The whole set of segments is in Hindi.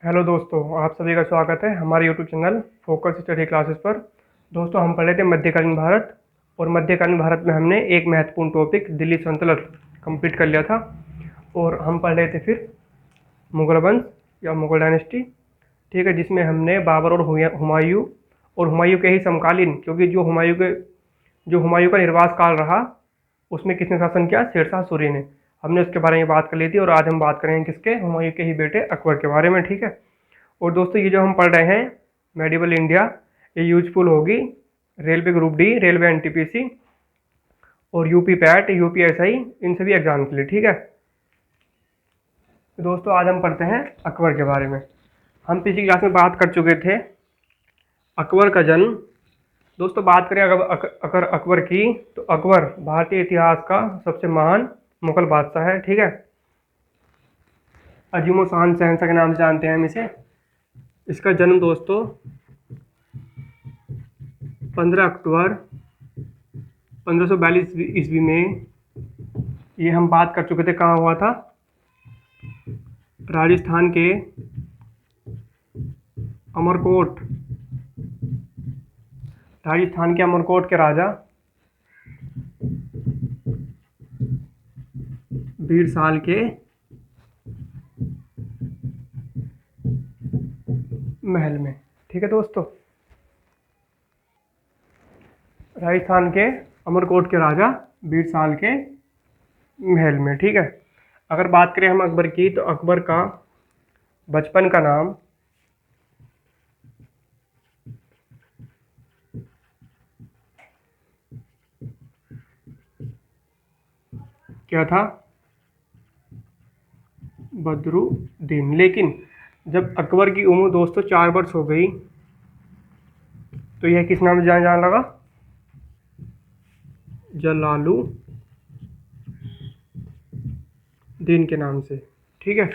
हेलो दोस्तों, आप सभी का स्वागत है हमारे YouTube channel focus study classes पर। दोस्तों, हम पढ़ रहे थे मध्यकालीन भारत, और मध्यकालीन भारत में हमने एक महत्वपूर्ण टॉपिक दिल्ली सल्तनत कंप्लीट कर लिया था। और हम पढ़ रहे थे फिर मुगल वंश या मुगल डायनेस्टी, ठीक है, जिसमें हमने बाबर और हुमायूं और हुमायूं के ही समकालीन, क्योंकि जो हुमायूं का निर्वास काल रहा उसमें किसने शासन किया? शेरशाह सूरी ने। हमने उसके बारे में बात कर ली थी, और आज हम बात करेंगे किसके? हुमायूं के ही बेटे अकबर के बारे में, ठीक है। और दोस्तों, ये जो हम पढ़ रहे हैं मेडिवल इंडिया, ये यूजफुल होगी railway group D, railway NTPC और यूपी पैट, यूपीएसआई, इन सभी एग्जाम के लिए, ठीक है। तो दोस्तों, आज हम पढ़ते हैं अकबर के बारे में। हम पिछली क्लास में बात कर चुके थे अकबर का जन्म। दोस्तों, बात करें अगर अकबर की, तो अकबर भारतीय इतिहास का सबसे महान मुगल बादशाह है, ठीक है। अजीम शान शहंशाह के नाम से जानते हैं हम इसे। इसका जन्म दोस्तों 15 अक्टूबर 1542 ईस्वी में, ये हम बात कर चुके थे, कहाँ हुआ था? राजस्थान के अमरकोट, राजस्थान के अमरकोट के राजा बीरसाल के महल में, ठीक है दोस्तों। राजस्थान के अमरकोट के राजा बीरसाल के महल में, ठीक है। अगर बात करें हम अकबर की, तो अकबर का बचपन का नाम क्या था? बदरुद्दीन। लेकिन जब अकबर की उम्र दोस्तों 4 वर्ष हो गई, तो यह किस नाम से जाना लगा? जलालुद्दीन के नाम से, ठीक है।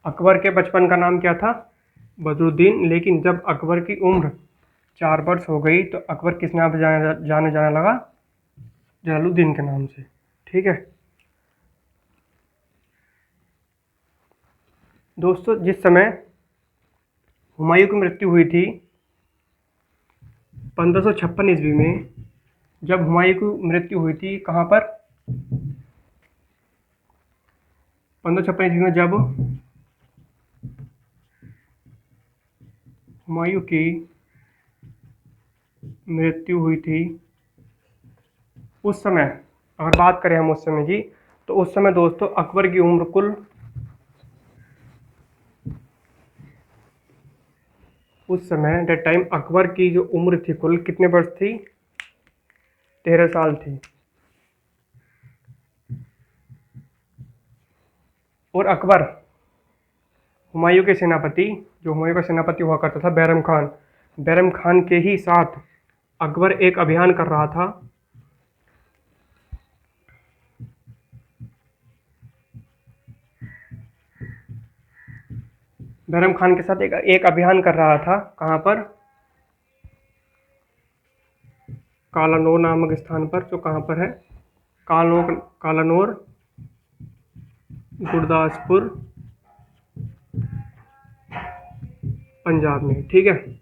अकबर के बचपन का नाम क्या था? बदरुद्दीन। लेकिन जब अकबर की उम्र 4 वर्ष हो गई, तो अकबर किस नाम से जाना लगा? जलालुद्दीन के नाम से, ठीक है दोस्तों। जिस समय हुमायूं की मृत्यु हुई थी 1556 ईस्वी में, जब हुमायूं की मृत्यु हुई थी, कहाँ पर? 1556 ईस्वी में जब हुमायूं की मृत्यु हुई थी, उस समय, अगर बात करें हम उस समय की, तो उस समय दोस्तों अकबर की उम्र कुल, उस समय डेट टाइम अकबर की जो उम्र थी कुल कितने वर्ष थी? 13 साल थी। और अकबर हुमायूं के सेनापति, जो हुमायूं का सेनापति हुआ करता था बैरम खान, बैरम खान के ही साथ अकबर एक अभियान कर रहा था। बैरम खान के साथ एक अभियान कर रहा था, कहाँ पर? कालानौर नामक स्थान पर, जो कहाँ पर है? कालानौर गुरदासपुर पंजाब में, ठीक है।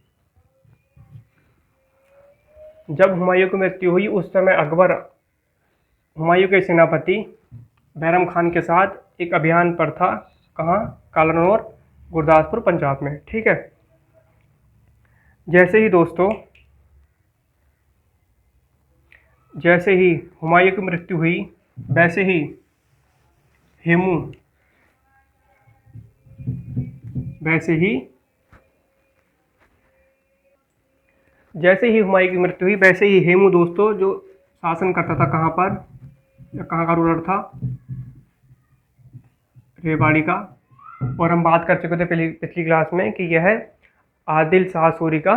जब हुमायूं की मृत्यु हुई, उस समय अकबर हुमायूं के सेनापति बैरम खान के साथ एक अभियान पर था, कहाँ? कालानौर गुरदासपुर पंजाब में, ठीक है। जैसे ही दोस्तों, जैसे ही हुमायूं की मृत्यु हुई, वैसे ही हेमू, वैसे ही जैसे ही हुमायूं की मृत्यु हुई, वैसे ही हेमू दोस्तों जो शासन करता था, कहाँ पर, या कहाँ का रूलर था? रेवाड़ी का। और हम बात कर चुके थे पिछली क्लास में कि यह आदिल शाह सूरी का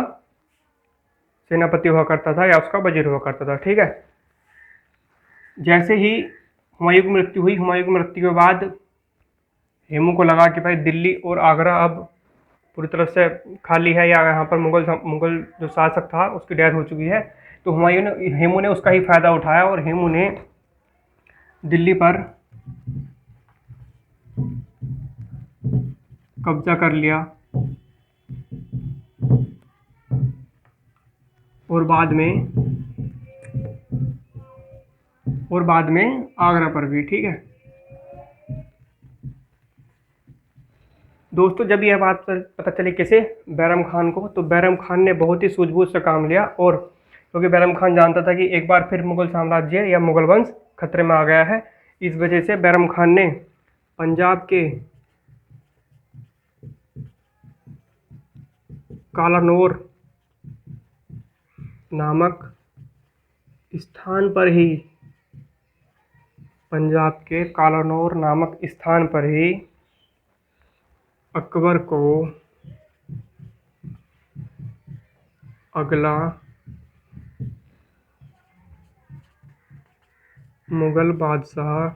सेनापति हुआ करता था, या उसका वजीर हुआ करता था, ठीक है। जैसे ही हुमायूं की मृत्यु हुई, हुमायूं की मृत्यु के बाद हेमू को लगा कि भाई दिल्ली और आगरा अब पूरी तरफ से खाली है, या यहाँ पर मुगल जो शासक था उसकी डेथ हो चुकी है। तो हेमू ने उसका ही फायदा उठाया, और हेमू ने दिल्ली पर कब्जा कर लिया और बाद में आगरा पर भी। ठीक है दोस्तों, जब यह बात पता चली किसे, बैरम खान को, तो बैरम खान ने बहुत ही सूझबूझ से काम लिया। और क्योंकि बैरम खान जानता था कि एक बार फिर मुगल साम्राज्य या मुगल वंश खतरे में आ गया है, इस वजह से बैरम खान ने पंजाब के कालानौर नामक स्थान पर ही अकबर को अगला मुगल बादशाह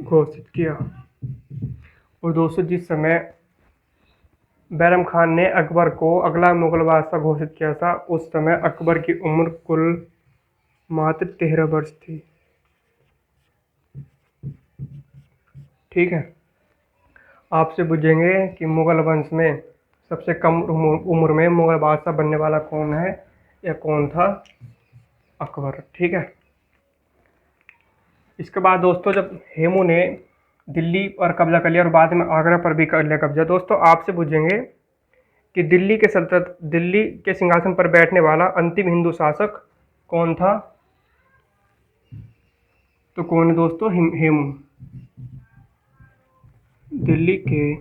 घोषित किया। और दोस्तों, जिस समय बैरम खान ने अकबर को अगला मुगल बादशाह घोषित किया था, उस समय अकबर की उम्र कुल मात्र 13 वर्ष थी। ठीक है, आपसे पूछेंगे कि मुगल वंश में सबसे कम उम्र में मुगल बादशाह बनने वाला कौन है या कौन था? अकबर। ठीक है, इसके बाद दोस्तों, जब हेमू ने दिल्ली पर कब्जा कर लिया और बाद में आगरा पर भी कर लिया कब्जा, दोस्तों आपसे पूछेंगे कि दिल्ली के सिंहासन पर बैठने वाला अंतिम हिंदू शासक कौन था? तो कौन है दोस्तों? हेमू। दिल्ली के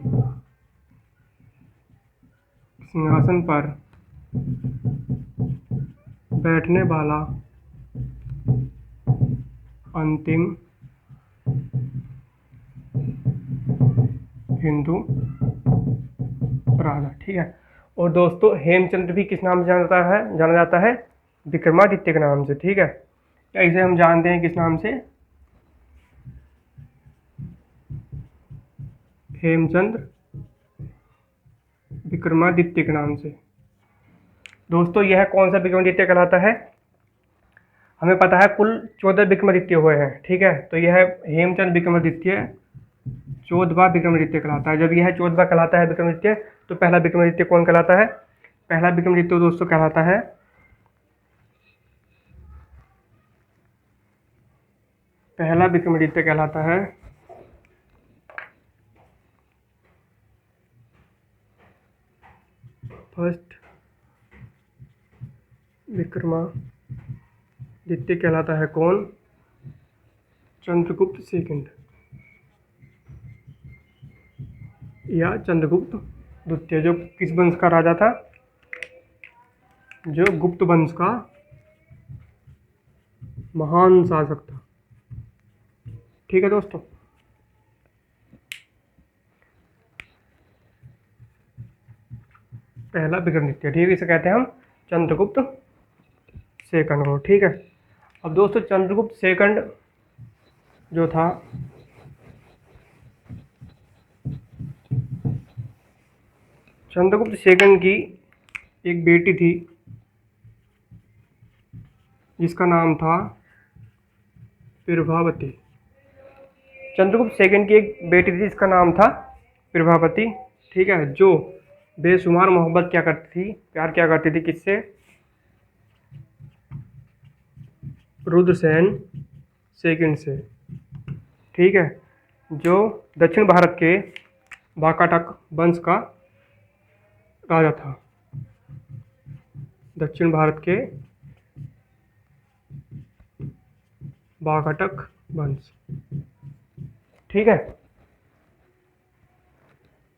सिंहासन पर बैठने वाला अंतिम हिंदू राजा। ठीक है, और दोस्तों हेमचंद्र भी किस नाम से जाना जाता है? विक्रमादित्य के नाम से। ठीक है, क्या इसे हम जानते हैं किस नाम से? हेमचंद्र विक्रमादित्य के नाम से। दोस्तों यह कौन सा विक्रमादित्य कहलाता है? हमें पता है कुल 14 विक्रमादित्य हुए हैं। ठीक है, तो यह हेमचंद्र विक्रमादित्य 14वां विक्रमादित्य कहलाता है। जब यह 14वां कहलाता है विक्रमादित्य, तो पहला विक्रमादित्य कौन कहलाता है? पहला विक्रमादित्य दोस्तों कहलाता है फर्स्ट विक्रमादित्य कहलाता है कौन? चंद्रगुप्त सेकंड या चंद्रगुप्त द्वितीय, जो किस वंश का राजा था? जो गुप्त वंश का महान शासक था। ठीक है दोस्तों, पहला विक्रमादित्य। ठीक है, इसे कहते हैं हम चंद्रगुप्त सेकंड को। ठीक है, अब दोस्तों चंद्रगुप्त सेकंड जो था, चंद्रगुप्त सेकंड की एक बेटी थी जिसका नाम था प्रभावती। चंद्रगुप्त सेकंड की एक बेटी थी जिसका नाम था प्रभावती। ठीक है, जो बेशुमार मोहब्बत क्या करती थी, प्यार क्या करती थी? किससे? रुद्रसेन सेकंड से। ठीक है, जो दक्षिण भारत के वाकाटक वंश का राजा था। दक्षिण भारत के वाकाटक वंश। ठीक है,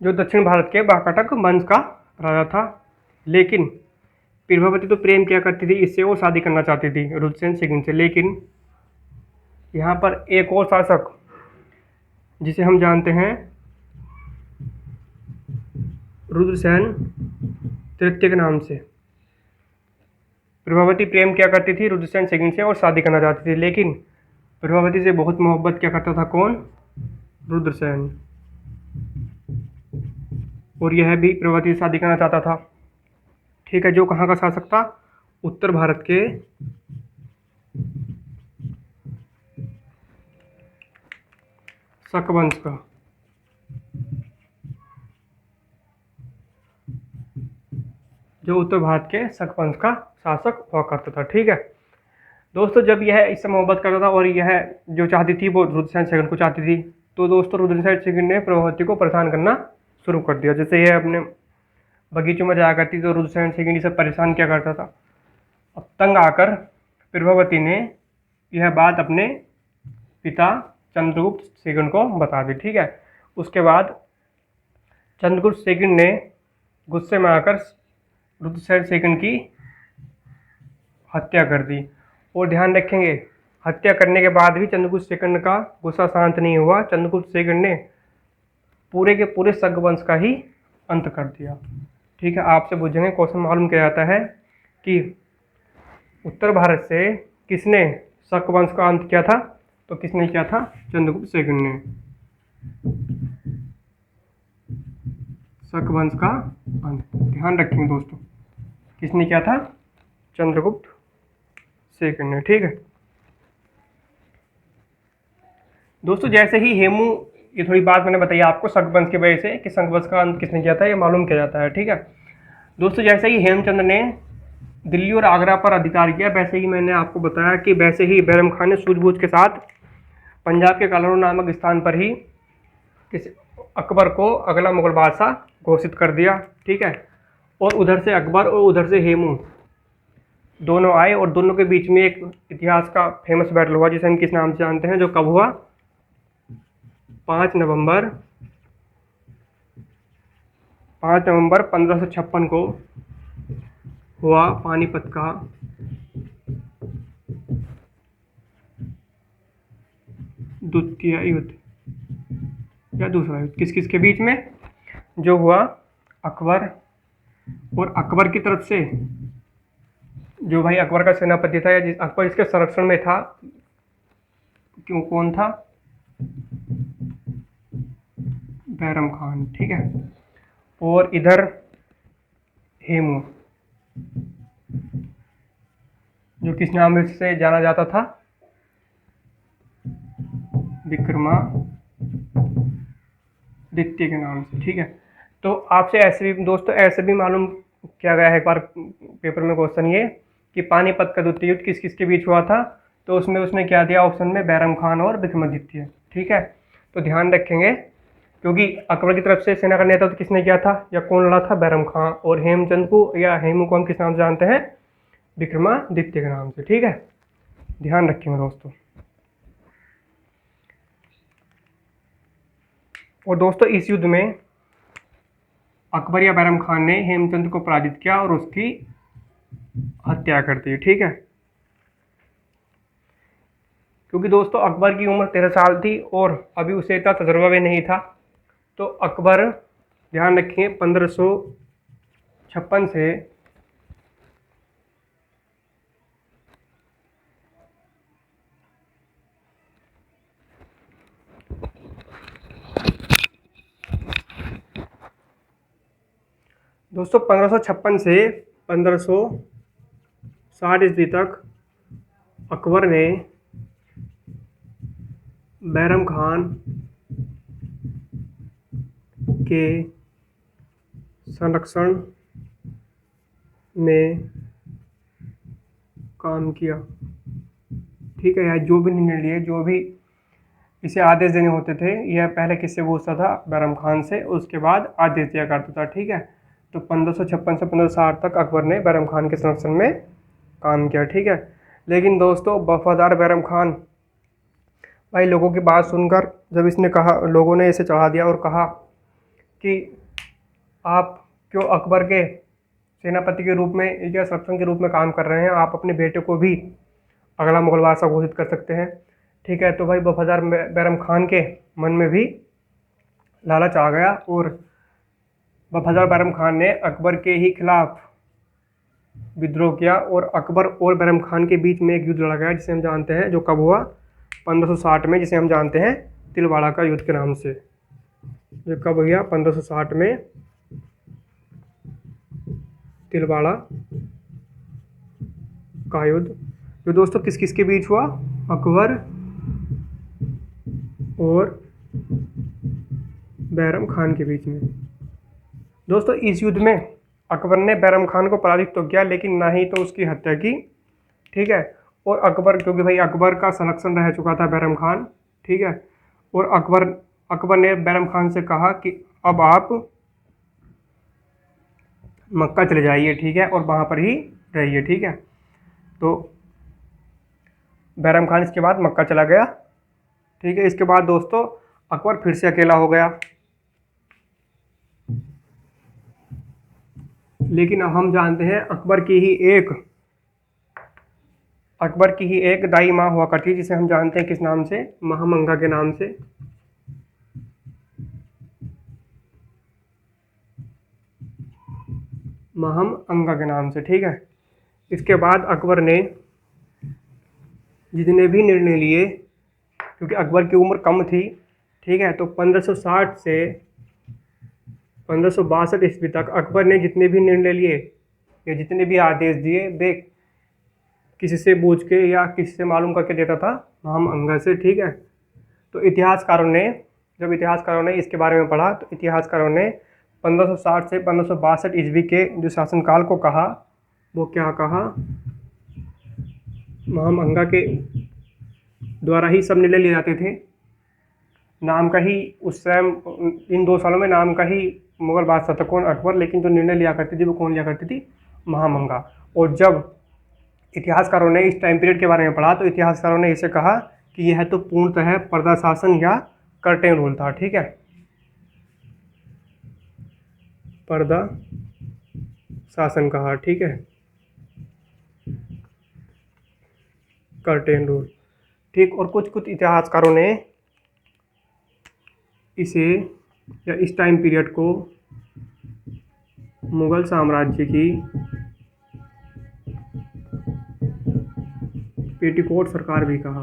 जो दक्षिण भारत के वाकाटक वंश का राजा था। लेकिन प्रभावती तो प्रेम किया करती थी इससे, वो शादी करना चाहती थी रुद्रसेन सेकंड से। लेकिन यहाँ पर एक और शासक जिसे हम जानते हैं रुद्रसेन तृतीय के नाम से, प्रभावती प्रेम क्या करती थी रुद्रसेन सेकंड से और शादी करना चाहती थी। लेकिन प्रभावती से बहुत मोहब्बत क्या करता था कौन? रुद्रसेन। और यह भी प्रभावती से शादी करना चाहता था। ठीक है, जो कहाँ का शासक था? उत्तर भारत के शक वंश का, जो उत्तर भारत के शक वंश का शासक हुआ करता था। ठीक है दोस्तों, जब यह इससे मोहब्बत करता था और यह जो चाहती थी वो रुद्रसेन सेकंड को चाहती थी, तो दोस्तों रुद्रसेन सेकंड ने प्रभावती को परेशान करना शुरू कर दिया। जैसे यह अपने बगीचों में जाया करती तो रुद्रसेन सेकंड इसे परेशान किया करता था। अब तंग आकर प्रभावती ने यह बात अपने पिता चंद्रगुप्त सेकंड को बता दी। ठीक है, उसके बाद चंद्रगुप्त सेकंड ने गुस्से में आकर रुद्रसेन सेकंड की हत्या कर दी। और ध्यान रखेंगे, हत्या करने के बाद भी चंद्रगुप्त सेकंड का गुस्सा शांत नहीं हुआ। चंद्रगुप्त सेकंड ने पूरे के पूरे शक वंश का ही अंत कर दिया। ठीक है, आपसे पूछेंगे, क्वेश्चन मालूम किया जाता है कि उत्तर भारत से किसने शक वंश का अंत किया था? तो किसने किया था? चंद्रगुप्त सेकंड ने शक वंश का अंत। ध्यान रखेंगे दोस्तों, किसने किया था? चंद्रगुप्त सेकंड ने। ठीक है दोस्तों, जैसे ही हेमू, ये थोड़ी बात मैंने बताई आपको शक वंश की वजह से कि शक वंश का अंत किसने किया था, ये मालूम किया जाता है। ठीक है दोस्तों, जैसे ही हेमचंद ने दिल्ली और आगरा पर अधिकार किया, वैसे ही मैंने आपको बताया कि वैसे ही बैरम खान ने सूझबूझ के साथ पंजाब के कालौर नामक स्थान पर ही अकबर को अगला मुगल बादशाह घोषित कर दिया। ठीक है, और उधर से अकबर और उधर से हेमू दोनों आए और दोनों के बीच में एक इतिहास का फेमस बैटल हुआ, जिसे हम किस नाम से जानते हैं, जो कब हुआ? 5 नवंबर 1556 को हुआ पानीपत का द्वितीय युद्ध या दूसरा युद्ध। किस किस के बीच में? जो हुआ अकबर और अकबर की तरफ से जो भाई अकबर का सेनापति था या जिस अकबर इसके संरक्षण में था, क्यों, कौन था? बैरम खान। ठीक है, और इधर हेमू, जो किस नाम से जाना जाता था? विक्रमादित्य के नाम से। ठीक है, तो आपसे ऐसे भी दोस्तों ऐसे भी मालूम किया गया है एक बार पेपर में क्वेश्चन ये कि पानीपत का द्वितीय युद्ध किस किस के बीच हुआ था, तो उसमें उसने क्या दिया ऑप्शन में? बैरम खान और विक्रमादित्य। ठीक है, तो ध्यान रखेंगे, क्योंकि अकबर की तरफ से सेना का नेतृत्व किसने किया था या कौन लड़ा था? बैरम खान। और हेमचंद को या हेमू को हम किस नाम से जानते हैं? विक्रमादित्य के नाम से। ठीक है, ध्यान रखेंगे दोस्तों। और दोस्तों इस युद्ध में अकबर या बैरम खान ने हेमचंद को पराजित किया और उसकी हत्या कर दी। ठीक है, क्योंकि दोस्तों अकबर की उम्र 13 साल थी और अभी उसे इतना तजुर्बा भी नहीं था, तो अकबर, ध्यान रखिए, 1556 से दोस्तों 1556 से 1560 ईस्वी तक अकबर ने बैरम खान के संरक्षण में काम किया। ठीक है, यह जो भी निर्णय लिए, जो भी इसे आदेश देने होते थे, यह पहले किससे पूछता था? बैरम खान से, उसके बाद आदेश दिया करता था। ठीक है, तो 1556 से 1560 तक अकबर ने बैरम खान के संरक्षण में काम किया। ठीक है, लेकिन दोस्तों वफादार बैरम खान भाई लोगों की बात सुनकर जब इसने कहा, लोगों ने इसे चढ़ा दिया और कहा कि आप क्यों अकबर के सेनापति के रूप में या संरक्षण के रूप में काम कर रहे हैं, आप अपने बेटे को भी अगला मुगल बादशाह घोषित कर सकते हैं। ठीक है, तो भाई वफादार बैरम खान के मन में भी लालच आ गया और वफादार बैरम खान ने अकबर के ही खिलाफ विद्रोह किया और अकबर और बैरम खान के बीच में एक युद्ध लड़ा गया, जिसे हम जानते हैं, जो कब हुआ? 1560 में, जिसे हम जानते हैं तिलवाड़ा का युद्ध के नाम से। जो कब हुआ? 1560 में तिलवाड़ा का युद्ध, जो दोस्तों किस किस के बीच हुआ? अकबर और बैरम खान के बीच में। दोस्तों इस युद्ध में अकबर ने बैरम खान को पराजित तो किया, लेकिन ना ही तो उसकी हत्या की, ठीक है। और अकबर, क्योंकि भाई अकबर का संरक्षण रह चुका था बैरम खान, ठीक है। और अकबर ने बैरम खान से कहा कि अब आप मक्का चले जाइए, ठीक है, और वहाँ पर ही रहिए, ठीक है। तो बैरम खान इसके बाद मक्का चला गया, ठीक है। इसके बाद दोस्तों अकबर फिर से अकेला हो गया, लेकिन अब हम जानते हैं अकबर की ही एक दाई माँ हुआ करती है, जिसे हम जानते हैं किस नाम से, महामंगा के नाम से। महामंगा के नाम से, ठीक है। इसके बाद अकबर ने जितने भी निर्णय लिए, क्योंकि अकबर की उम्र कम थी, ठीक है, तो 1560 से 1562 ईस्वी तक अकबर ने जितने भी निर्णय लिए या जितने भी आदेश दिए, वे किसी से पूछ के या किसी से मालूम करके देता था, महामंगा से, ठीक है। तो जब इतिहासकारों ने इसके बारे में पढ़ा, तो इतिहासकारों ने 1560 से 1562 ईस्वी के जो शासनकाल को कहा, वो क्या कहा, महामंगा के द्वारा ही सब निर्णय लिए जाते थे। नाम का ही उस समय इन 2 सालों में नाम का ही मुगल बादशाह था कौन, अकबर, लेकिन जो निर्णय लिया करती थी वो कौन लिया करती थी, महामंगा। और जब इतिहासकारों ने इस टाइम पीरियड के बारे में पढ़ा, तो इतिहासकारों ने इसे कहा कि यह तो पूर्णतः पर्दा शासन या कर्टेन रूल था, ठीक है, पर्दा शासन कहा, ठीक है, कर्टेन रूल, ठीक। और कुछ इतिहासकारों ने इसे या इस टाइम पीरियड को मुगल साम्राज्य की पेटीकोट सरकार भी कहा,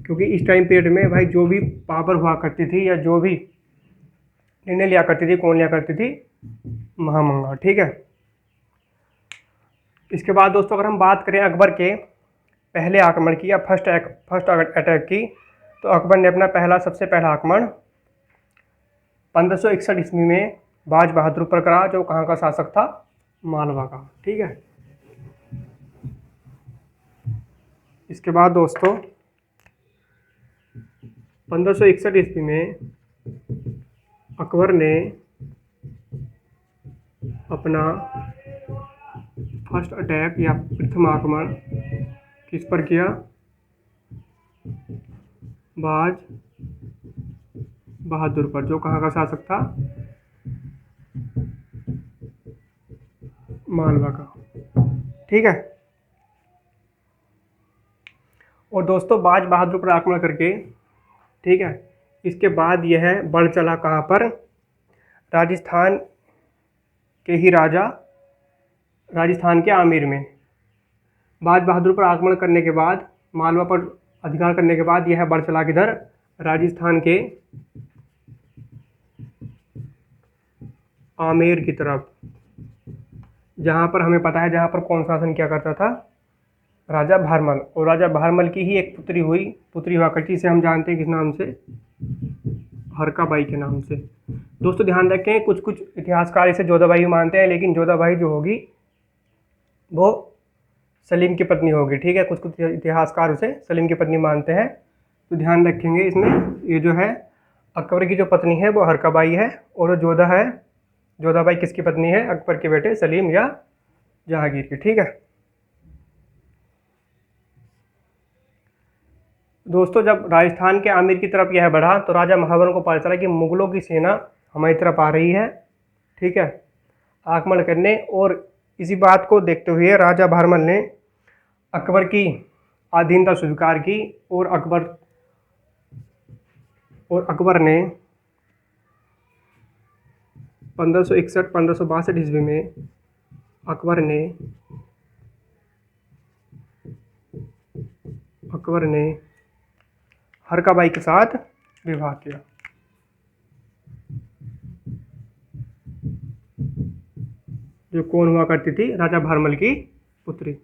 क्योंकि इस टाइम पीरियड में भाई जो भी पावर हुआ करती थी या जो भी निर्णय लिया करती थी, कौन लिया करती थी, महामंगा, ठीक है। इसके बाद दोस्तों अगर हम बात करें अकबर के पहले आक्रमण की या फर्स्ट अटैक की, तो अकबर ने अपना सबसे पहला आक्रमण 1561 ईस्वी में बाज बहादुर पर करा, जो कहाँ का शासक था, मालवा का, ठीक है। इसके बाद दोस्तों 1561 ईस्वी में अकबर ने अपना फर्स्ट अटैक या प्रथम आक्रमण किस पर किया, बाज बहादुर पर, जो कहाँ का शासक था, मालवा का, ठीक है। और दोस्तों बाज बहादुर पर आक्रमण करके, ठीक है, इसके बाद यह बढ़ चला कहाँ पर, राजस्थान के ही राजा, राजस्थान के आमेर में। बाज बहादुर पर आक्रमण करने के बाद, मालवा पर अधिकार करने के बाद यह बढ़ चला किधर, राजस्थान के आमेर की तरफ, जहाँ पर हमें पता है जहाँ पर कौन शासन किया करता था, राजा भारमल। और राजा भारमल की ही एक पुत्री हुआ करती, जिसे हम जानते हैं किस नाम से, हरकाबाई के नाम से। दोस्तों ध्यान रखें, कुछ इतिहासकार इसे जोधाबाई मानते हैं, लेकिन जोधाबाई जो होगी वो सलीम की पत्नी होगी, ठीक है। कुछ इतिहासकार उसे सलीम की पत्नी मानते हैं, तो ध्यान रखेंगे इसमें। ये जो है अकबर की जो पत्नी है वो हरकाबाई है, और जोधाबाई किसकी पत्नी है, अकबर के बेटे सलीम या जहांगीर की, ठीक है। दोस्तों जब राजस्थान के आमेर की तरफ यह बढ़ा, तो राजा महावर को पता चला कि मुगलों की सेना हमारी तरफ आ रही है, ठीक है, आक्रमण करने। और इसी बात को देखते हुए राजा भारमल ने अकबर की अधीनता स्वीकार की, और अकबर ने 1561-1562 ईस्वी में अकबर ने हरकाबाई के साथ विवाह किया, जो कौन हुआ करती थी, राजा भारमल की पुत्री।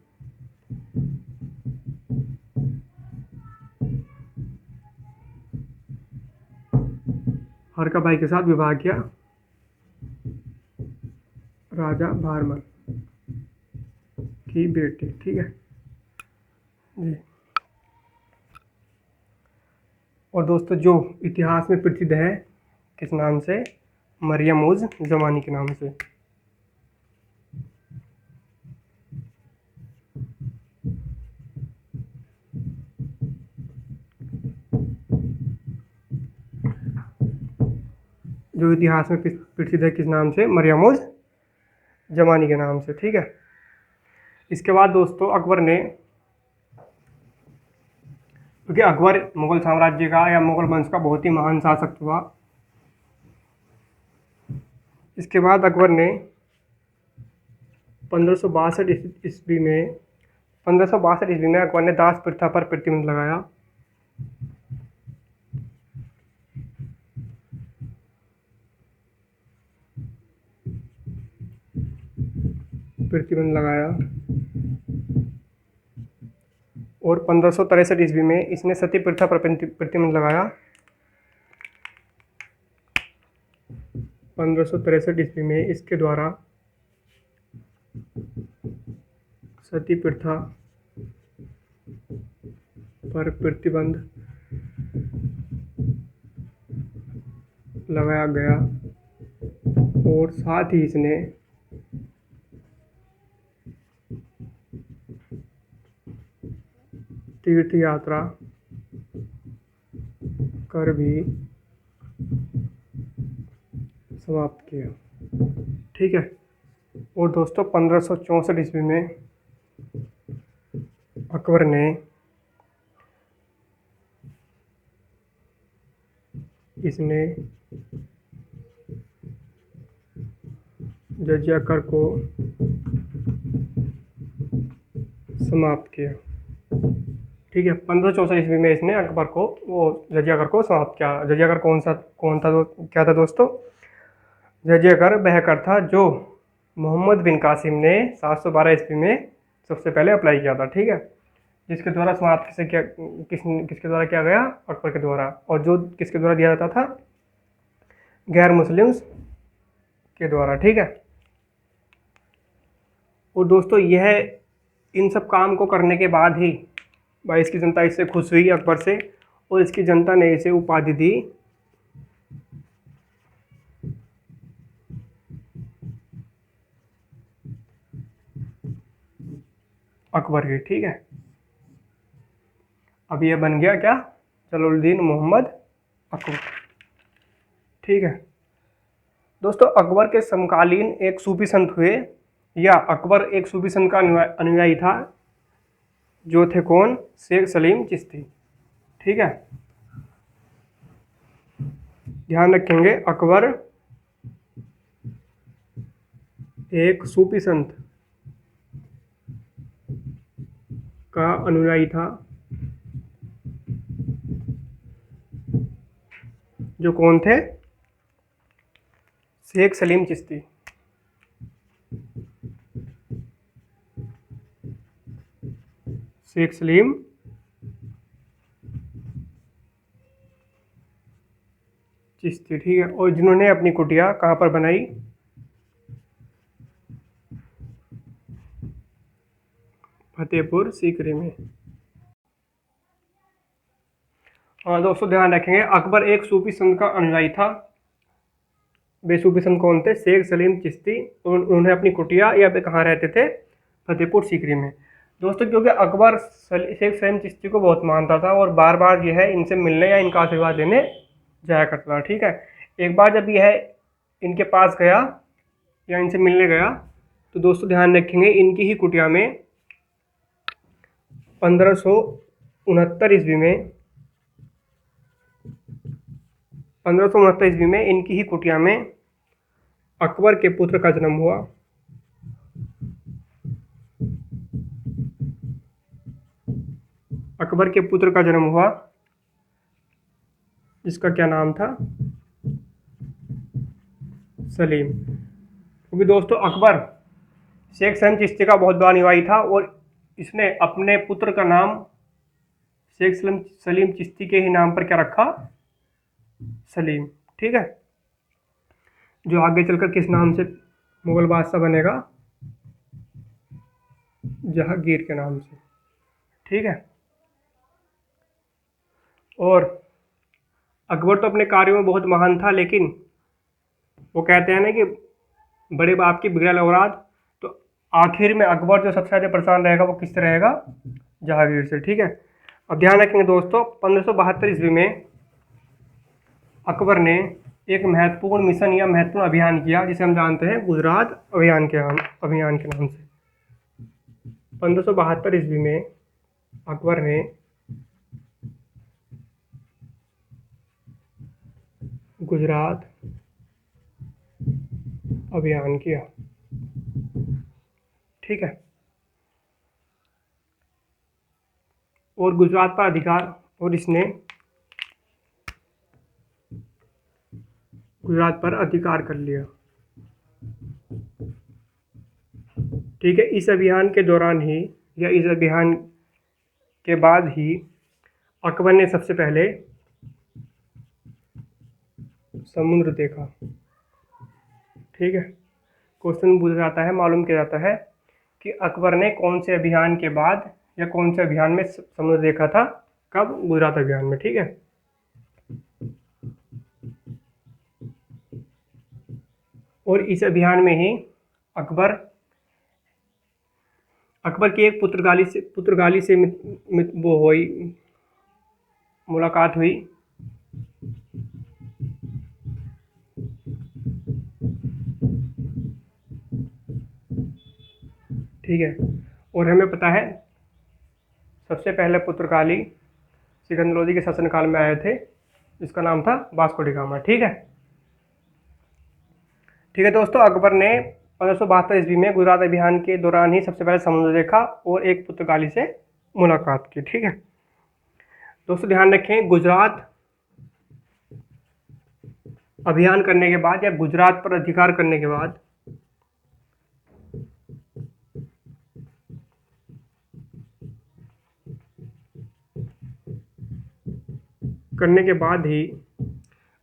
हर का भाई के साथ विवाह किया राजा भारमल की बेटी। ठीक है जी। और दोस्तों जो इतिहास में प्रसिद्ध है किस नाम से, मरियम उज़ ज़मानी के नाम से। जो इतिहास में प्रसिद्ध है किस नाम से, मरियम उज़ ज़मानी के नाम से। ठीक है। इसके बाद दोस्तों अकबर ने, क्योंकि अकबर मुगल साम्राज्य का या मुगल वंश का बहुत ही महान शासक हुआ, इसके बाद अकबर ने 1562 ईस्वी में अकबर ने दास प्रथा पर प्रतिबंध लगाया। और 1563 ईस्वी में इसने सती प्रथा पर प्रतिबंध लगाया। 1563 ईस्वी में इसके द्वारा सती प्रथा पर प्रतिबंध लगाया गया और साथ ही इसने तीर्थ यात्रा कर भी समाप्त किया। ठीक है। और दोस्तों 1564 ईस्वी में अकबर ने इसने जजिया कर को समाप्त किया। ठीक है। 1564 ईस्वी में इसने अकबर को वो जजिया कर को समाप्त किया। जजिया कर कौन था क्या था दोस्तों, जजिया कर वह कर था जो मोहम्मद बिन कासिम ने 712 ईस्वी में सबसे पहले अप्लाई किया था। ठीक है। जिसके द्वारा समाप्त किसके द्वारा किया गया, अकबर के द्वारा। और जो किसके द्वारा दिया जाता था, गैर मुस्लिम्स के द्वारा। ठीक है। और दोस्तों यह इन सब काम को करने के बाद ही भाई इसकी जनता इससे खुश हुई अकबर से, और इसकी जनता ने इसे उपाधि दी अकबर की। ठीक है। अब ये बन गया क्या, जलालुद्दीन मोहम्मद अकबर। ठीक है। दोस्तों अकबर के समकालीन एक सूफी संत हुए, या अकबर एक सूफी संत का अनुयायी था, जो थे कौन, शेख सलीम चिश्ती। ठीक है। ध्यान रखेंगे, अकबर एक सूफी संत का अनुयायी था, जो कौन थे, शेख सलीम चिश्ती। शेख सलीम चिश्ती। ठीक है। और जिन्होंने अपनी कुटिया कहाँ पर बनाई, फतेहपुर सीकरी में। हाँ दोस्तों ध्यान रखेंगे, अकबर एक सूफी संत का अनुयायी था। वे सूफी संत कौन थे, शेख सलीम चिश्ती। उन्होंने अपनी कुटिया या वे कहाँ रहते थे, फतेहपुर सीकरी में। दोस्तों क्योंकि अकबर शेख सलीम चिश्ती को बहुत मानता था और बार बार यह है इनसे मिलने या इनका आशीर्वाद लेने जाया करता था। ठीक है। एक बार जब यह इनके पास गया या इनसे मिलने गया, तो दोस्तों ध्यान रखेंगे इनकी ही कुटिया में 1569 ईस्वी में 1569 ईस्वी में इनकी ही कुटिया में अकबर के पुत्र का जन्म हुआ। अकबर के पुत्र का जन्म हुआ, जिसका क्या नाम था, सलीम। क्योंकि दोस्तों अकबर शेख सलीम चिश्ती का बहुत बड़ा अनुयायी था और इसने अपने पुत्र का नाम शेख सलीम चिश्ती के ही नाम पर क्या रखा, सलीम। ठीक है, जो आगे चलकर किस नाम से मुगल बादशाह बनेगा, जहांगीर के नाम से। ठीक है, और अकबर तो अपने कार्यों में बहुत महान था, लेकिन वो कहते हैं ना कि बड़े बाप की बिगड़ैल औलाद, तो आखिर में अकबर जो सबसे ज़्यादा परेशान रहेगा वो किससे रहेगा, जहांगीर से। ठीक है, अब ध्यान रखेंगे दोस्तों, 1572 ईस्वी में अकबर ने एक महत्वपूर्ण मिशन या महत्वपूर्ण अभियान किया, जिसे हम जानते हैं गुजरात अभियान के नाम से। 1572 ईस्वी में अकबर ने गुजरात अभियान किया। ठीक है, और गुजरात पर अधिकार, और इसने गुजरात पर अधिकार कर लिया। ठीक है, इस अभियान के दौरान ही या इस अभियान के बाद ही अकबर ने सबसे पहले समुद्र देखा। ठीक है, क्वेश्चन पूछा जाता है, मालूम किया जाता है कि अकबर ने कौन से अभियान के बाद या कौन से अभियान में समुद्र देखा था, कब, गुजरात अभियान में। ठीक है, और इस अभियान में ही अकबर की एक पुर्तगाली से वो हुई, मुलाकात हुई। ठीक है, और हमें पता है सबसे पहले पुर्तगाली सिकंदर लोदी के शासनकाल में आए थे, जिसका नाम था वास्को डी गामा। ठीक है, दोस्तों, अकबर ने 1572 ईस्वी में गुजरात अभियान के दौरान ही सबसे पहले समुद्र देखा और एक पुर्तगाली से मुलाकात की। ठीक है दोस्तों, ध्यान रखें, गुजरात अभियान करने के बाद या गुजरात पर अधिकार करने के बाद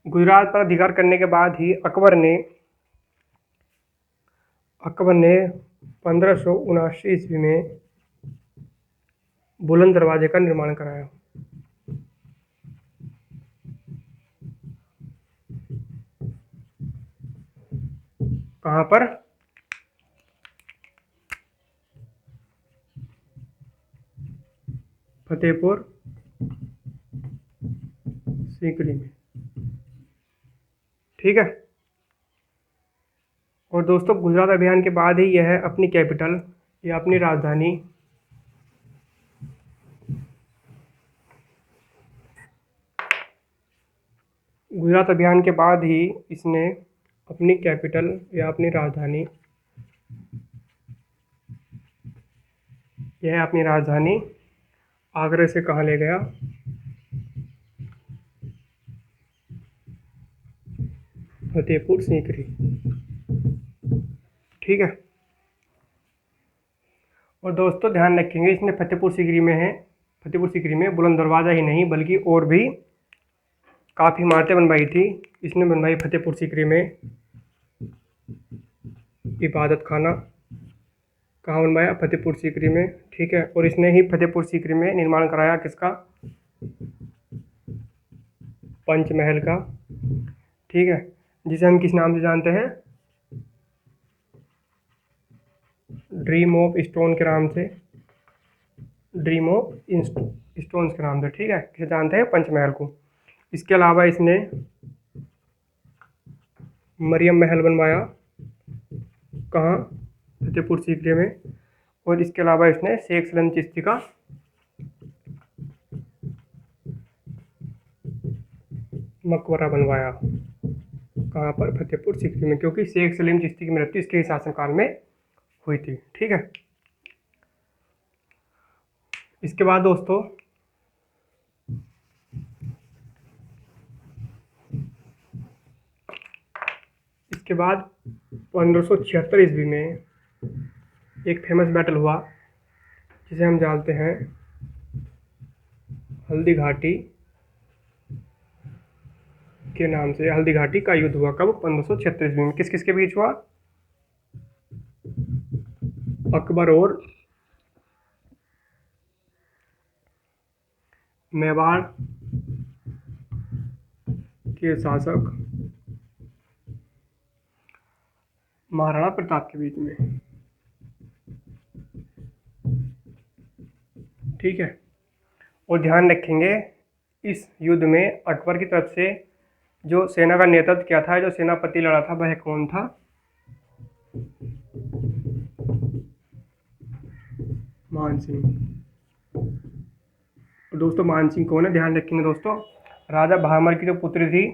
गुजरात पर अधिकार करने के बाद ही अकबर ने 1579 ईस्वी में बुलंद दरवाजे का निर्माण कराया। कहाँ पर, फतेहपुर सीकरी में। ठीक है, और दोस्तों, गुजरात अभियान के बाद ही यह अपनी कैपिटल या अपनी राजधानी गुजरात अभियान के बाद ही इसने अपनी कैपिटल या अपनी राजधानी आगरा से कहाँ ले गया, फतेहपुर सीकरी। ठीक है, और दोस्तों ध्यान रखेंगे, इसने फतेहपुर सीकरी में बुलंद दरवाज़ा ही नहीं बल्कि और भी काफ़ी इमारतें बनवाई थी। इसने बनवाई फतेहपुर सीकरी में इबादत खाना, कहाँ बनवाया, फतेहपुर सीकरी में। ठीक है, और इसने ही फतेहपुर सीकरी में निर्माण कराया किसका, पंचमहल का। ठीक है, जिसे हम किस नाम से जानते हैं, ड्रीम ऑफ स्टोन के नाम से, स्टोन्स के नाम से। ठीक है, किसे जानते हैं, पंचमहल को। इसके अलावा इसने मरियम महल बनवाया, कहाँ, फतेहपुर सीकरी में। और इसके अलावा इसने शेख सलीम चिश्ती का मकबरा बनवाया, कहाँ पर, फतेहपुर सीकरी में, क्योंकि शेख सलीम चिश्ती की मृत्यु इसके ही शासनकाल में हुई थी। ठीक है, इसके बाद दोस्तों इसके बाद 1576 ईस्वी में एक फेमस बैटल हुआ, जिसे हम जानते हैं हल्दी घाटी के नाम से हल्दी घाटी का युद्ध हुआ। कब? 1536 ईस्वी में। किस किस के बीच हुआ? अकबर और मेवाड़ के शासक महाराणा प्रताप के बीच में। ठीक है। और ध्यान रखेंगे इस युद्ध में अकबर की तरफ से जो सेना का नेतृत्व किया था, जो सेनापति लड़ा था, वह कौन था? मान सिंह। तो दोस्तों मान सिंह कौन है? ध्यान रखेंगे दोस्तों, राजा बहामल की जो पुत्री थी,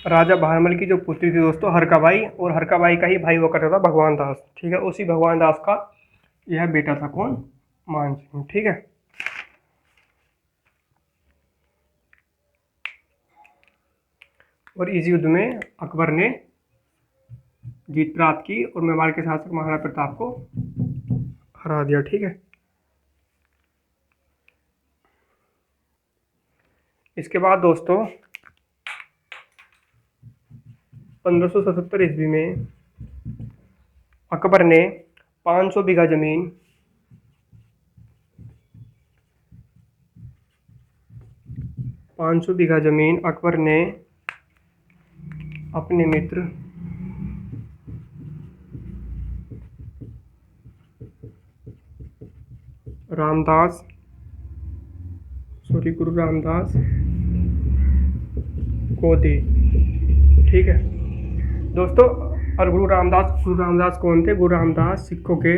राजा बहामल की जो पुत्री थी दोस्तों हरकाबाई, और हरकाबाई का ही भाई हुआ करता था भगवान दास। ठीक है, उसी भगवान दास का यह बेटा था। कौन? मान सिंह। ठीक है। और इस युद्ध में अकबर ने जीत प्राप्त की और मेवाड़ के शासक महाराणा प्रताप को हरा दिया। ठीक है। इसके बाद दोस्तों 1577 ईस्वी में अकबर ने 500 बीघा जमीन 500 बीघा जमीन अकबर ने अपने मित्र गुरु रामदास को दी। ठीक है दोस्तों। और गुरु रामदास कौन थे? गुरु रामदास सिखों के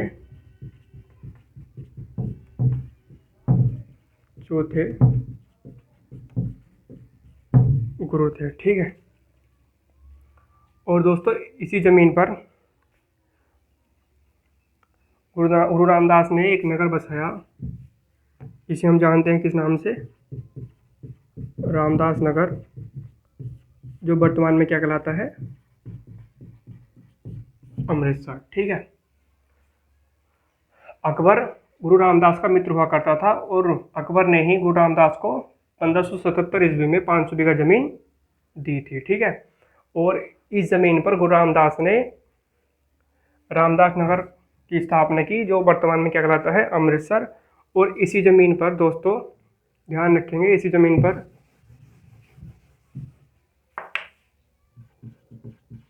चौथे गुरु थे। ठीक है। और दोस्तों इसी जमीन पर गुरु रामदास ने एक नगर बसाया, इसे हम जानते हैं किस नाम से? रामदास नगर, जो वर्तमान में क्या कहलाता है? अमृतसर। ठीक है। अकबर गुरु रामदास का मित्र हुआ करता था और अकबर ने ही गुरु रामदास को 1577 ईस्वी में 500 बीघा जमीन दी थी। ठीक है। और इस जमीन पर गुरु रामदास ने रामदास नगर की स्थापना की, जो वर्तमान में क्या कहलाता है? अमृतसर। और इसी जमीन पर दोस्तों ध्यान रखेंगे, इसी जमीन पर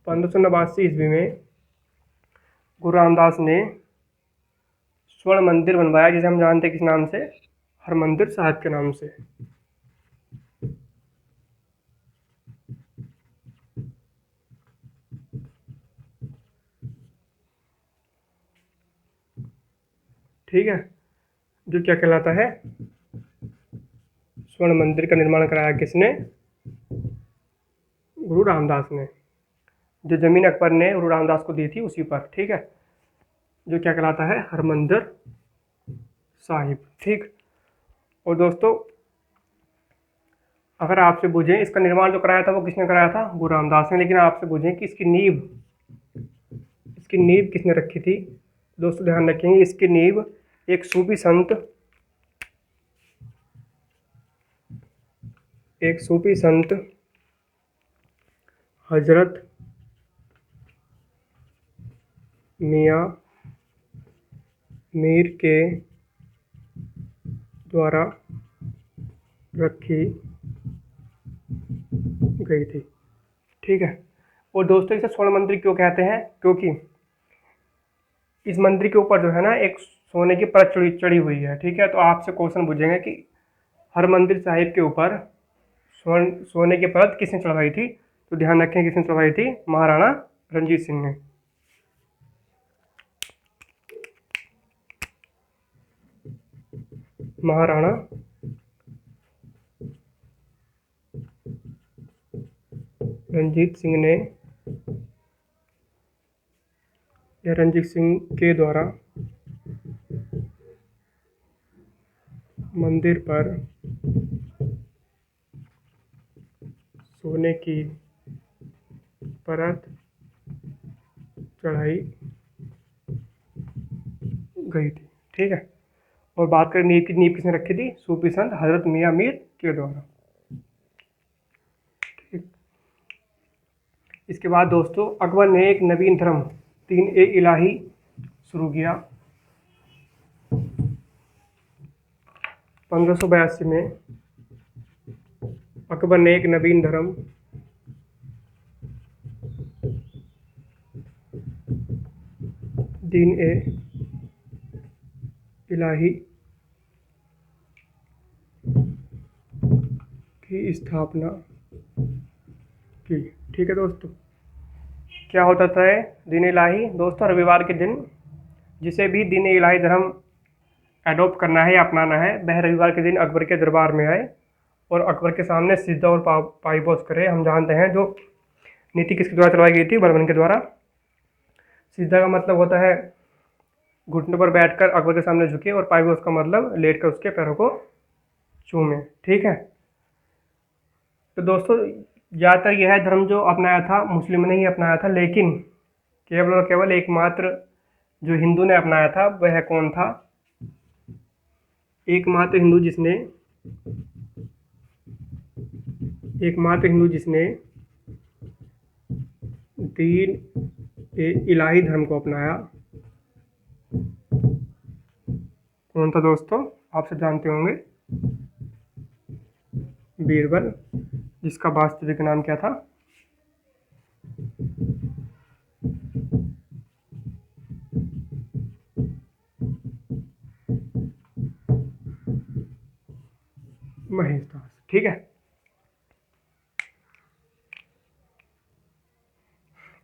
1589 ईस्वी में गुरु रामदास ने स्वर्ण मंदिर बनवाया, जिसे हम जानते हैं किस नाम से? हरमंदिर साहिब के नाम से। ठीक है। जो क्या कहलाता है? स्वर्ण मंदिर का निर्माण कराया किसने? गुरु रामदास ने। जो जमीन अकबर ने गुरु रामदास को दी थी उसी पर। ठीक है। जो क्या कहलाता है? हरमंदिर साहिब। ठीक। और दोस्तों अगर आपसे पूछें इसका निर्माण जो कराया था वो किसने कराया था? गुरु रामदास ने। लेकिन आपसे पूछें कि इसकी नींव किसने रखी थी? दोस्तों ध्यान रखेंगे, इसकी नींव एक सूफी संत हजरत मियाँ मीर के द्वारा रखी गई थी। ठीक है। और दोस्तों इसे स्वर्ण मंदिर क्यों कहते हैं? क्योंकि इस मंदिर के ऊपर जो है ना एक सोने की परत चढ़ी हुई है। ठीक है। तो आपसे क्वेश्चन पूछेंगे कि हरमंदिर साहिब के ऊपर सोने की परत किसने चढ़वाई थी? तो ध्यान रखें किसने चढ़वाई थी? महाराणा रणजीत सिंह ने। महाराणा रणजीत सिंह ने या रणजीत सिंह के द्वारा मंदिर पर सोने की परत चढ़ाई गई थी। ठीक है। और बात करें नींव की, नींव किसने रखी थी? सूफी संत हजरत मियाँ मीर के द्वारा। ठीक। इसके बाद दोस्तों अकबर ने एक नवीन धर्म दीन ए इलाही शुरू किया। 1582 में अकबर ने एक नवीन धर्म दीन ए इलाही की स्थापना की। ठीक है दोस्तों, क्या होता था दीन इलाही? दोस्तों रविवार के दिन जिसे भी दीन इलाही धर्म एडॉप्ट करना है या अपनाना है, वह रविवार के दिन अकबर के दरबार में आए और अकबर के सामने सिजदा और पाईबोस करे। हम जानते हैं जो नीति किसके द्वारा चलवाई गई थी? बलबन के द्वारा। सिजदा का मतलब होता है घुटनों पर बैठकर अकबर के सामने झुके, और पाईबोस का मतलब लेटकर उसके पैरों को चूमे। ठीक है, तो दोस्तों ज़्यादातर यह धर्म जो अपनाया था मुस्लिम ने ही अपनाया था, लेकिन केवल और केवल एकमात्र जो हिंदू ने अपनाया था वह कौन था? एकमात्र हिंदू जिसने दीन ए इलाही धर्म को अपनाया, कौन था दोस्तों? आप सब जानते होंगे, बीरबल, जिसका वास्तविक नाम क्या था? महेशदास। ठीक है,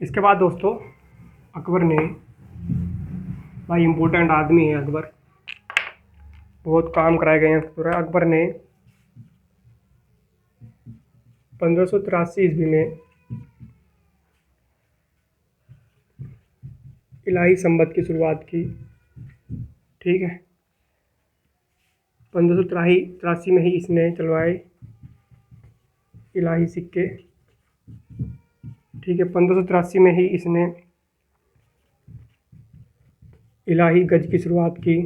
इसके बाद दोस्तों अकबर ने, भाई इम्पोर्टेंट आदमी है अकबर, बहुत काम कराए गए हैं उसके द्वारा। अकबर ने 1583 ईस्वी में इलाही संवत की शुरुआत की। ठीक है, 1583 में ही इसने चलवाए इलाही सिक्के। ठीक है, 1583 में ही इसने इलाही गज की शुरुआत की।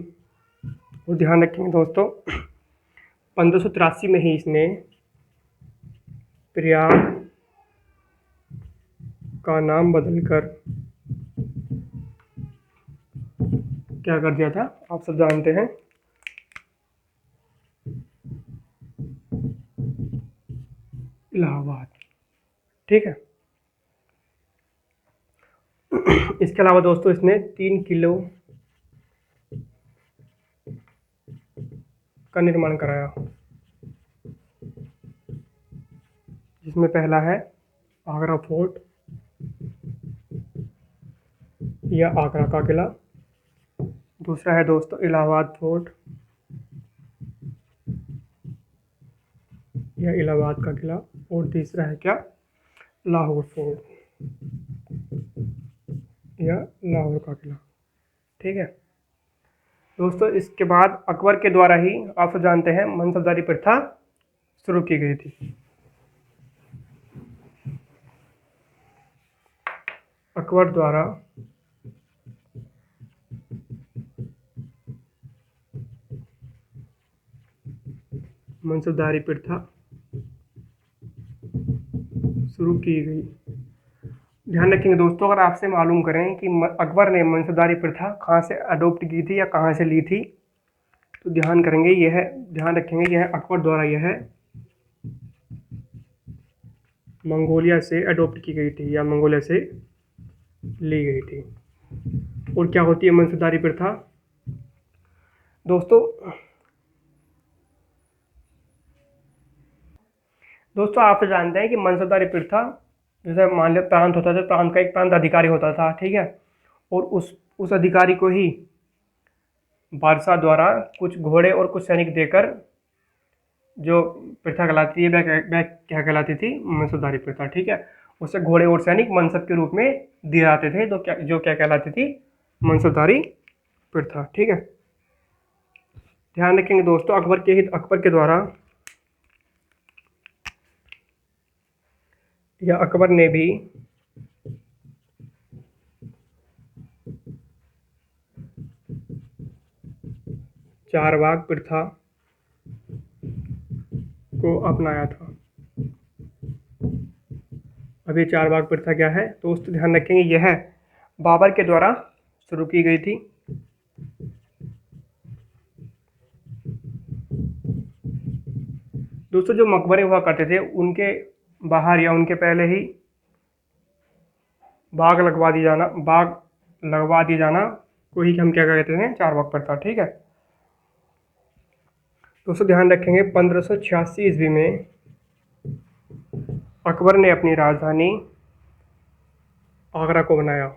और ध्यान रखेंगे दोस्तों 1583 में ही इसने प्रयाग का नाम बदलकर क्या कर दिया था? आप सब जानते हैं, इलाहाबाद। ठीक है, इसके अलावा दोस्तों इसने 3 किलो का निर्माण कराया, जिसमें पहला है आगरा फोर्ट या आगरा का किला, दूसरा है दोस्तों इलाहाबाद फोर्ट या इलाहाबाद का किला, और तीसरा है क्या? लाहौर फोर्ट या लाहौर का किला। ठीक है दोस्तों, इसके बाद अकबर के द्वारा ही आप सब जानते हैं मनसबदारी प्रथा शुरू की गई थी। अकबर द्वारा मनसबदारी प्रथा शुरू की गई। ध्यान रखेंगे दोस्तों, अगर आपसे मालूम करें कि अकबर ने मनसबदारी प्रथा कहाँ से अडोप्ट की थी या कहाँ से ली थी, तो ध्यान रखेंगे यह अकबर द्वारा यह मंगोलिया से अडोप्ट की गई थी या मंगोलिया से ली गई थी। और क्या होती है मनसबदारी प्रथा? दोस्तों आप तो जानते हैं कि मनसबदारी प्रथा, जैसे मान लिया प्रांत होता था, प्रांत का एक प्रांत अधिकारी होता था। ठीक है, और उस अधिकारी को ही बादशाह द्वारा कुछ घोड़े और कुछ सैनिक देकर जो प्रथा कहलाती है वह क्या कहलाती थी? मनसबदारी प्रथा। ठीक है, उसे घोड़े और सैनिक मनसब के रूप में दिए जाते थे, तो क्या कहलाती थी? मनसबदारी प्रथा। ठीक है, ध्यान रखेंगे दोस्तों, अकबर के द्वारा या अकबर ने भी चारवाक प्रथा को अपनाया था। अब ये चारवाक प्रथा क्या है दोस्तों, ध्यान रखेंगे, यह बाबर के द्वारा शुरू की गई थी। दोस्तों जो मकबरे हुआ करते थे उनके बाहर या उनके पहले ही बाग लगवा दिया जाना को ही हम क्या कहते हैं, चारवाक प्रथा। ठीक है दोस्तों, ध्यान रखेंगे 1586 ईस्वी में अकबर ने अपनी राजधानी आगरा को बनाया।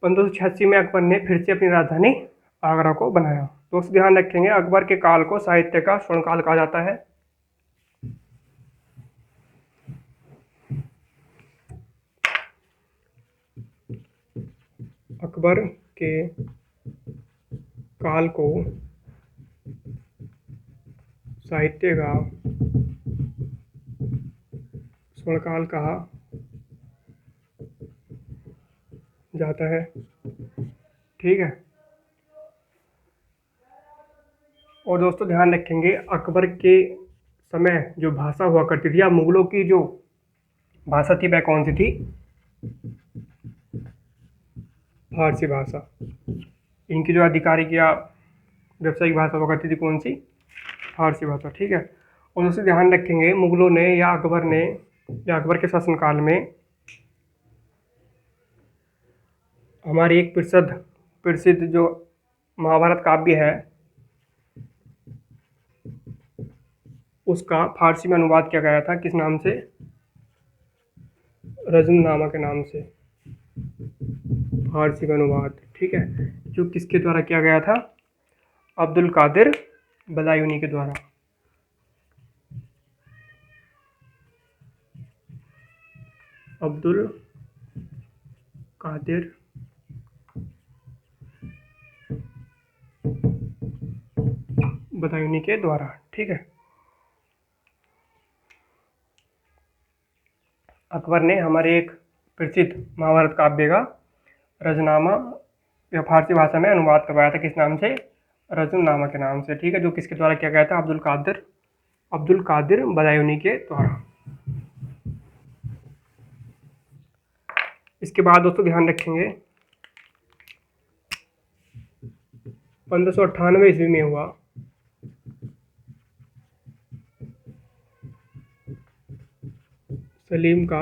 पंद्रह सौ छियासी में अकबर ने फिर से अपनी राजधानी आगरा को बनाया। दोस्तों ध्यान रखेंगे, अकबर के काल को साहित्य का स्वर्ण काल कहा जाता है। अकबर के काल को साहित्य का स्वर्ण काल कहा जाता है। ठीक है, और दोस्तों ध्यान रखेंगे, अकबर के समय जो भाषा हुआ करती थी या मुगलों की जो भाषा थी वह कौन सी थी, फारसी भाषा। इनकी जो आधिकारिक या व्यावसायिक भाषा हुआ करती थी कौन सी, फारसी भाषा। ठीक है, और दोस्तों ध्यान रखेंगे, मुगलों ने या अकबर के शासनकाल में हमारी एक प्रसिद्ध जो महाभारत काव्य है उसका फारसी में अनुवाद किया गया था। किस नाम से, रजमनामा के नाम से फारसी में अनुवाद। ठीक है, जो किसके द्वारा किया गया था, अब्दुल कादिर बदायूनी के द्वारा। अब्दुल कादिर बदायूनी के द्वारा। ठीक है, अकबर ने हमारे एक प्रसिद्ध महाभारत काव्य का रजनामा या फारसी भाषा में अनुवाद करवाया था। किस नाम से, रजमनामा के नाम से। ठीक है, जो किसके द्वारा किया गया था, अब्दुल कादिर बदायूनी के द्वारा। इसके बाद दोस्तों ध्यान रखेंगे, 1598 ईस्वी में हुआ सलीम का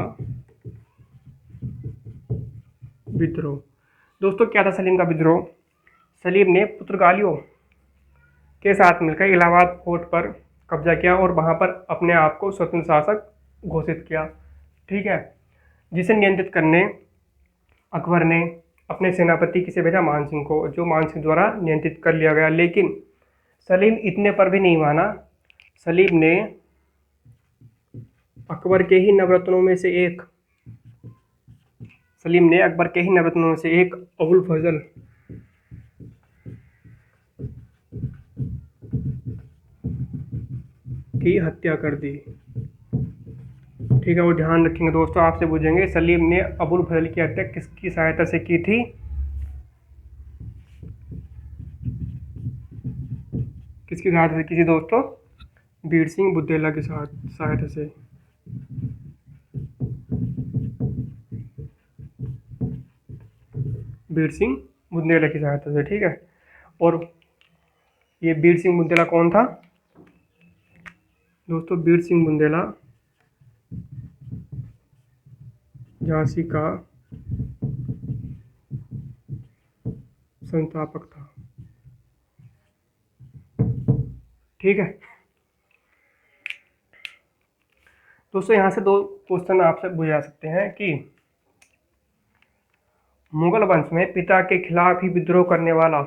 विद्रोह। दोस्तों क्या था सलीम का विद्रोह, सलीम ने पुर्तगालियों के साथ मिलकर इलाहाबाद फोर्ट पर कब्जा किया और वहां पर अपने आप को स्वतंत्र शासक घोषित किया। ठीक है, जिसे नियंत्रित करने अकबर ने अपने सेनापति किसे भेजा, मान सिंह को, जो मान सिंह द्वारा नियंत्रित कर लिया गया। लेकिन सलीम इतने पर भी नहीं माना। सलीम ने अकबर के ही नवरत्नों में से एक अबुल फजल की हत्या कर दी। ठीक है, वो ध्यान रखेंगे दोस्तों, आपसे पूछेंगे सलीम ने अबुल फजल की हत्या किसकी सहायता से की थी, किसकी सहायता से की थी दोस्तों, बीर सिंह बुंदेला की सहायता से। बीर सिंह बुंदेला की सहायता से। ठीक है, और ये बीर सिंह बुंदेला कौन था दोस्तों, बीर सिंह बुंदेला झांसी का संस्थापक था। ठीक है दोस्तों, यहाँ से दो क्वेश्चन आपसे पूछे जा सकते हैं कि मुगल वंश में पिता के खिलाफ ही विद्रोह करने वाला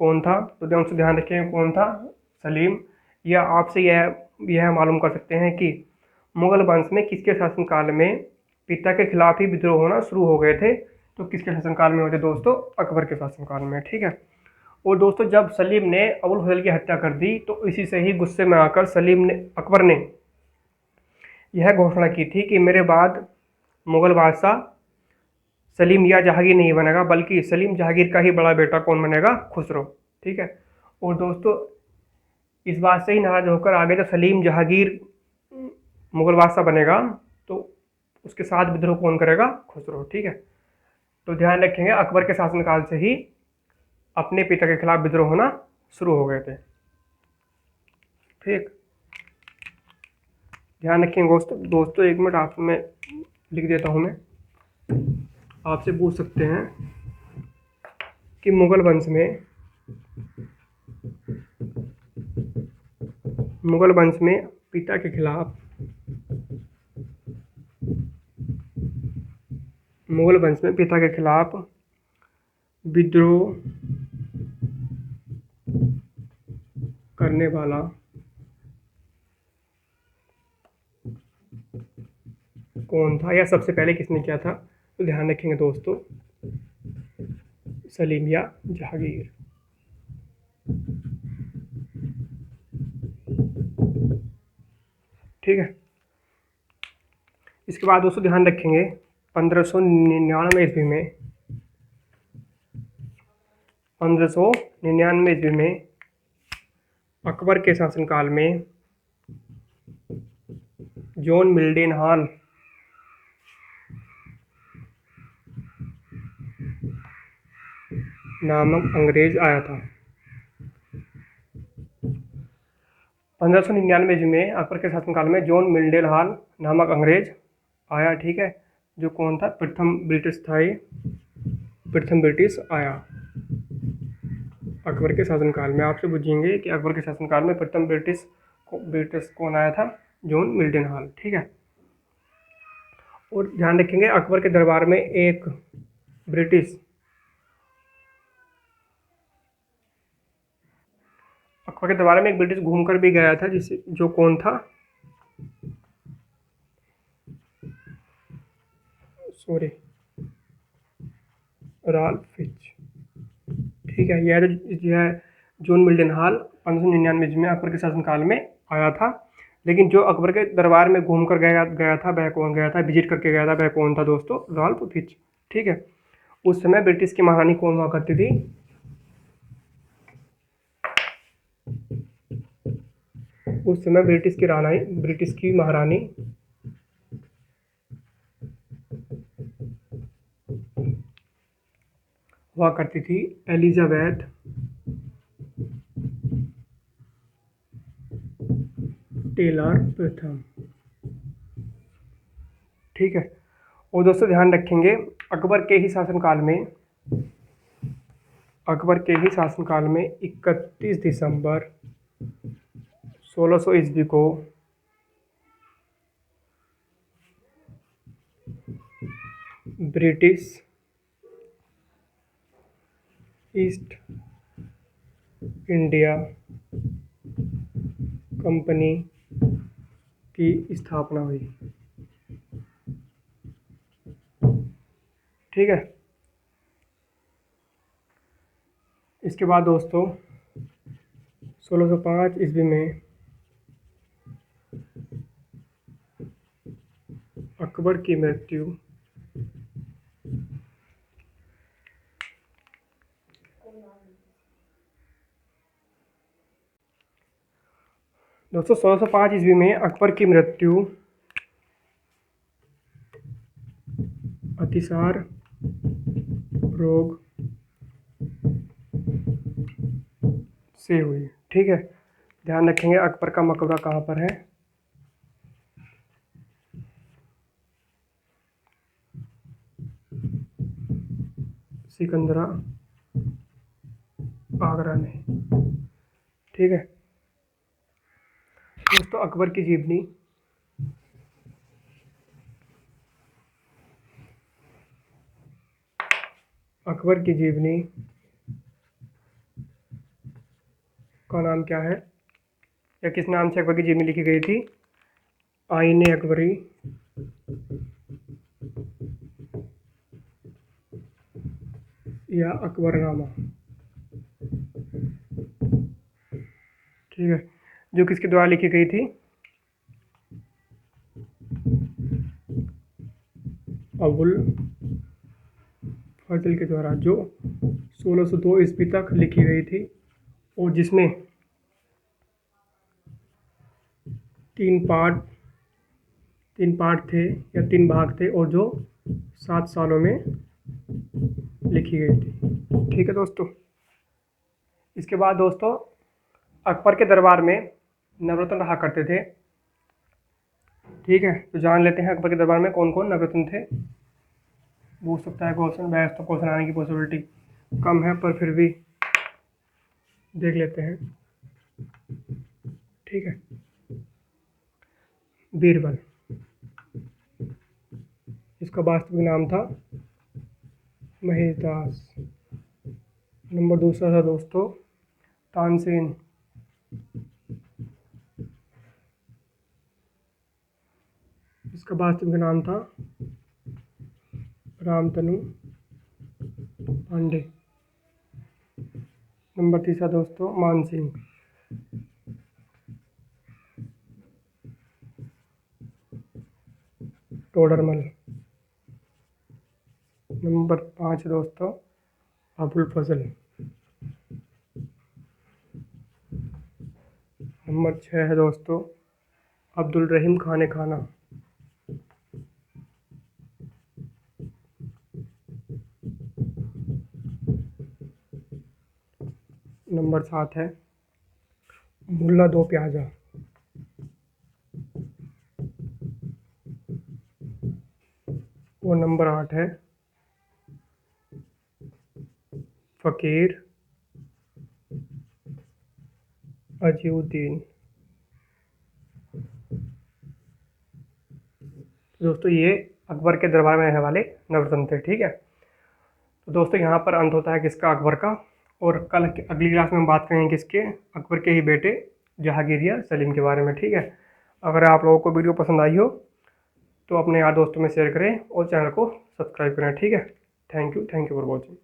कौन था, तो ध्यान रखें कौन था, सलीम। या आपसे यह मालूम कर सकते हैं कि मुगल वंश में किसके शासनकाल में पिता के खिलाफ ही विद्रोह होना शुरू हो गए थे, तो किसके शासनकाल में होते दोस्तों, अकबर के शासनकाल में। ठीक है, और दोस्तों जब सलीम ने अबुल फजल की हत्या कर दी तो इसी से ही गुस्से में आकर अकबर ने यह घोषणा की थी कि मेरे बाद मुगल बादशाह सलीम या जहांगीर नहीं बनेगा, बल्कि सलीम जहांगीर का ही बड़ा बेटा कौन बनेगा, खुसरो। ठीक है। और दोस्तों इस बात से ही नाराज होकर आगे जब सलीम जहांगीर मुगल बादशाह बनेगा तो उसके साथ विद्रोह कौन करेगा, खुसरो। ठीक है। तो ध्यान रखेंगे अकबर के शासनकाल से ही अपने पिता के खिलाफ विद्रोह होना शुरू हो गए थे। ठीक, ध्यान रखेंगे दोस्तों 1 मिनट आप मैं लिख देता हूँ। मैं आपसे पूछ सकते हैं कि मुगल वंश में पिता के खिलाफ विद्रोह करने वाला कौन था, या सबसे पहले किसने किया था। तो ध्यान रखेंगे दोस्तों सलीम या जहांगीर। ठीक है। इसके बाद दोस्तों ध्यान रखेंगे 1599 ईस्वी में अकबर के शासनकाल में जॉन मिल्डेनहाल नामक अंग्रेज आया था। 1599 में अकबर के शासनकाल में जॉन मिल्डेनहाल नामक अंग्रेज आया। ठीक है। जो कौन था, प्रथम ब्रिटिश आया अकबर के शासनकाल में। आपसे पूछेंगे कि अकबर के शासनकाल में प्रथम ब्रिटिश कौन आया था, जॉन मिल्डेनहाल। ठीक है। और ध्यान रखेंगे अकबर के दरबार में एक ब्रिटिश घूमकर भी गया था, जो कौन था, राल्फ फिच। ठीक है। यह जॉन मिल्डेनहाल 1599 में अकबर के शासनकाल में आया था। लेकिन जो अकबर के दरबार में घूम कर गया था वह कौन गया था, विजिट करके गया था, वह कौन था दोस्तों, राल्फ फिच। ठीक है। उस समय ब्रिटिश की महारानी कौन हुआ करती थी, ब्रिटिश की महारानी हुआ करती थी एलिजाबेथ टेलर प्रथम। ठीक है। और दोस्तों ध्यान रखेंगे अकबर के ही शासनकाल में 31 दिसंबर 1600 ईस्वी को ब्रिटिश ईस्ट इंडिया कंपनी की स्थापना हुई। ठीक है। इसके बाद दोस्तों 1605 ईस्वी में अकबर की मृत्यु दोस्तों 1605 ईस्वी में अकबर की मृत्यु अतिसार रोग से हुई। ठीक है। ध्यान रखेंगे अकबर का मकबरा कहाँ पर है, सिकंदरा, आगरा में। ठीक है। दोस्तों अकबर की जीवनी का नाम क्या है, या किस नाम से अकबर की जीवनी लिखी गई थी, आईने अकबरी या अकबरनामा। ठीक है, जो किसके द्वारा लिखी गई थी? अबुल फजल के द्वारा, जो 1602 ईस्वी तक लिखी गई थी और जिसमें तीन पार्ट थे या 3 भाग थे और जो 7 सालों में लिखी गई थी। ठीक है दोस्तों। इसके बाद दोस्तों अकबर के दरबार में नवरत्न रहा करते थे। ठीक है, तो जान लेते हैं अकबर के दरबार में कौन कौन नवरत्न थे। पूछ सकता है क्वेश्चन, वैसे तो क्वेश्चन आने की पॉसिबिलिटी कम है, पर फिर भी देख लेते हैं। ठीक है, बीरबल, इसका वास्तविक नाम था महेश दास। नंबर दूसरा था दोस्तों तानसेन। इसका वास्तविक नाम था रामतनु पांडे। नंबर तीसरा दोस्तों मानसिंह। टोडरमल। नंबर 5 दोस्तों अबुल फजल। नंबर 6 है दोस्तों अब्दुल रहीम खाने खाना। नंबर 7 है मुल्ला दो प्याजा। और नंबर 8 है फ़कीर अजीउद्दीन। दोस्तों ये अकबर के दरबार में रहने वाले नवरत्न थे। ठीक है, तो दोस्तों यहाँ पर अंत होता है किसका? अकबर का। और कल अगली क्लास में हम बात करेंगे किसके? अकबर के ही बेटे जहांगीर या सलीम के बारे में। ठीक है, अगर आप लोगों को वीडियो पसंद आई हो तो अपने यार दोस्तों में शेयर करें और चैनल को सब्सक्राइब करें। ठीक है, थैंक यू फॉर वॉचिंग।